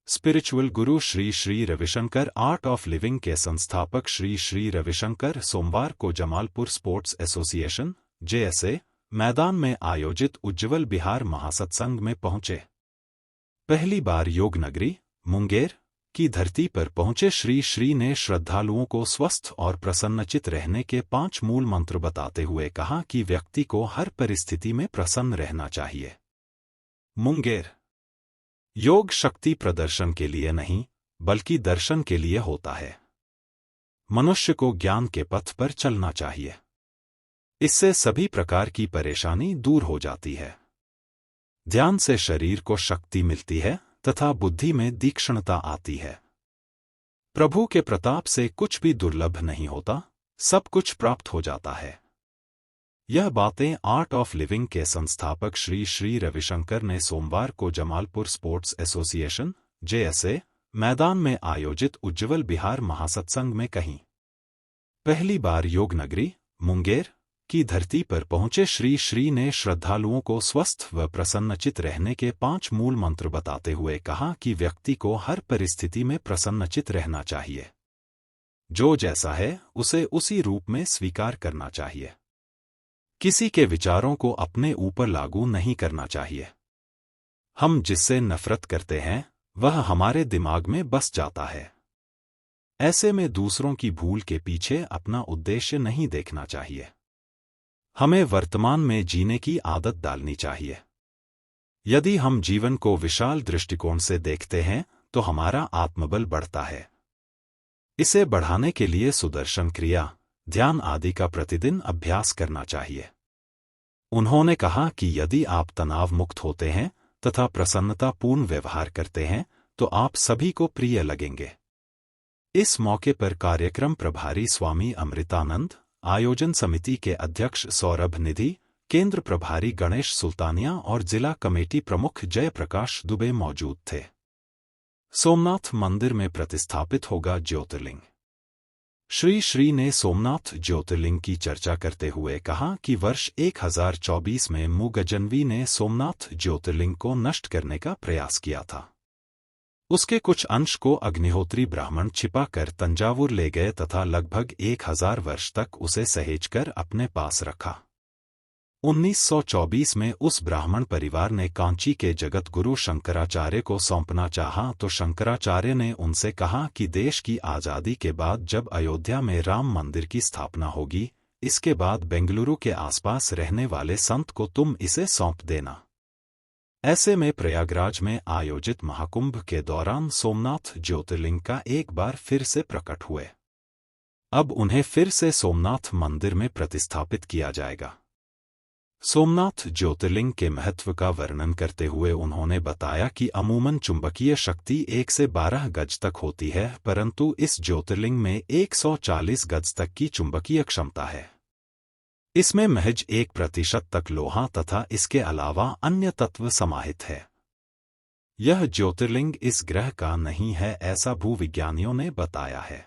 Spiritual Guru Shri Shri Ravishankar art of living के संस्थापक श्री श्री रविशंकर सोमवार को जमालपुर स्पोर्ट्स एसोसिएशन (जेएसए) मैदान में आयोजित उज्ज्वल बिहार महासत्संग में पहुंचे। पहली बार योग नगरी मुंगेर की धरती पर पहुंचे श्री श्री ने श्रद्धालुओं को स्वस्थ और प्रसन्नचित रहने के 5 मूल मंत्र बताते हुए कहा कि व्यक्ति को हर परिस्थिति में प्रसन्न रहना चाहिए। मुंगेर। योग शक्ति प्रदर्शन के लिए नहीं, बल्कि दर्शन के लिए होता है। मनुष्य को ज्ञान के पथ पर चलना चाहिए। इससे सभी प्रकार की परेशानी दूर हो जाती है। ध्यान से शरीर को शक्ति मिलती है तथा बुद्धि में तीक्ष्णता आती है। प्रभु के प्रताप से कुछ भी दुर्लभ नहीं होता, सब कुछ प्राप्त हो जाता है। यह बातें आर्ट ऑफ लिविंग के संस्थापक श्री श्री रविशंकर ने सोमवार को जमालपुर स्पोर्ट्स एसोसिएशन (जेएसए) मैदान में आयोजित उज्ज्वल बिहार महासत्संग में कहीं। पहली बार योग नगरी मुंगेर की धरती पर पहुंचे श्री श्री ने श्रद्धालुओं को स्वस्थ व प्रसन्नचित रहने के 5 मूल मंत्र बताते हुए कहा कि व्यक्ति को हर परिस्थिति में प्रसन्नचित रहना चाहिए। जो जैसा है उसे उसी रूप में स्वीकार करना चाहिए। किसी के विचारों को अपने ऊपर लागू नहीं करना चाहिए। हम जिससे नफरत करते हैं वह हमारे दिमाग में बस जाता है। ऐसे में दूसरों की भूल के पीछे अपना उद्देश्य नहीं देखना चाहिए। हमें वर्तमान में जीने की आदत डालनी चाहिए। यदि हम जीवन को विशाल दृष्टिकोण से देखते हैं तो हमारा आत्मबल बढ़ता है। इसे बढ़ाने के लिए सुदर्शन क्रिया, ध्यान आदि का प्रतिदिन अभ्यास करना चाहिए। उन्होंने कहा कि यदि आप तनाव मुक्त होते हैं तथा प्रसन्नतापूर्ण व्यवहार करते हैं तो आप सभी को प्रिय लगेंगे। इस मौके पर कार्यक्रम प्रभारी स्वामी अमृतानंद, आयोजन समिति के अध्यक्ष सौरभ निधि, केंद्र प्रभारी गणेश सुल्तानिया और जिला कमेटी प्रमुख जयप्रकाश दुबे मौजूद थे। सोमनाथ मंदिर में प्रतिस्थापित होगा ज्योतिर्लिंग। श्री श्री ने सोमनाथ ज्योतिर्लिंग की चर्चा करते हुए कहा कि वर्ष 1024 में मुगजनवी ने सोमनाथ ज्योतिर्लिंग को नष्ट करने का प्रयास किया था। उसके कुछ अंश को अग्निहोत्री ब्राह्मण छिपा कर तंजावुर ले गए तथा लगभग 1000 वर्ष तक उसे सहेजकर अपने पास रखा। 1924 में उस ब्राह्मण परिवार ने कांची के जगत गुरु शंकराचार्य को सौंपना चाहा तो शंकराचार्य ने उनसे कहा कि देश की आज़ादी के बाद जब अयोध्या में राम मंदिर की स्थापना होगी, इसके बाद बेंगलुरु के आसपास रहने वाले संत को तुम इसे सौंप देना। ऐसे में प्रयागराज में आयोजित महाकुंभ के दौरान सोमनाथ ज्योतिर्लिंग का एक बार फिर से प्रकट हुए। अब उन्हें फिर से सोमनाथ मंदिर में प्रतिस्थापित किया जाएगा। सोमनाथ ज्योतिर्लिंग के महत्व का वर्णन करते हुए उन्होंने बताया कि अमूमन चुंबकीय शक्ति 1 से 12 गज तक होती है, परंतु इस ज्योतिर्लिंग में 140 गज तक की चुंबकीय क्षमता है। इसमें महज 1% तक लोहा तथा इसके अलावा अन्य तत्व समाहित है। यह ज्योतिर्लिंग इस ग्रह का नहीं है, ऐसा भूविज्ञानियों ने बताया है।